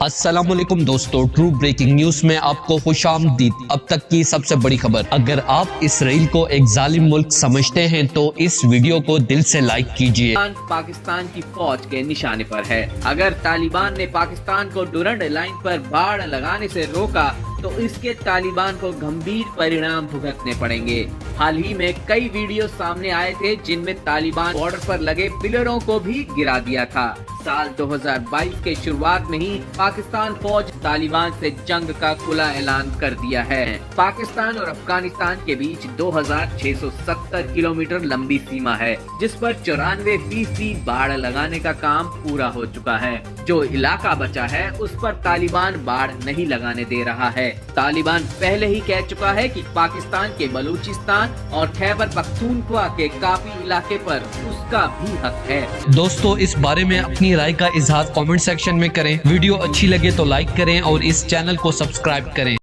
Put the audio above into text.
अस्सलामुअलैकुम दोस्तों, true breaking news में आपको खुशामदीद। अब तक की सबसे बड़ी खबर। अगर आप इसराइल को एक जालिम मुल्क समझते हैं तो इस वीडियो को दिल से लाइक कीजिए। पाकिस्तान की फौज के निशाने पर है। अगर तालिबान ने पाकिस्तान को डुरंड लाइन पर बाड़ लगाने से रोका तो इसके तालिबान को गंभीर परिणाम भुगतने पड़ेंगे। हाल ही में कई वीडियो सामने आए थे जिनमें तालिबान बॉर्डर पर लगे पिलरों को भी गिरा दिया था। साल 2022 के शुरुआत में ही पाकिस्तान फौज तालिबान से जंग का खुला ऐलान कर दिया है। पाकिस्तान और अफगानिस्तान के बीच 2670 किलोमीटर लंबी सीमा है, जिस पर 94% बाढ़ लगाने का काम पूरा हो चुका है। जो इलाका बचा है उस पर तालिबान बाढ़ नहीं लगाने दे रहा है। तालिबान पहले ही कह चुका है कि पाकिस्तान के बलूचिस्तान और खैबर पख्तूनख्वा के काफी इलाके पर उसका भी हक है। दोस्तों, इस बारे में अपनी राय का इजहार कमेंट सेक्शन में करें। वीडियो अच्छी लगे तो लाइक करें और इस चैनल को सब्सक्राइब करें।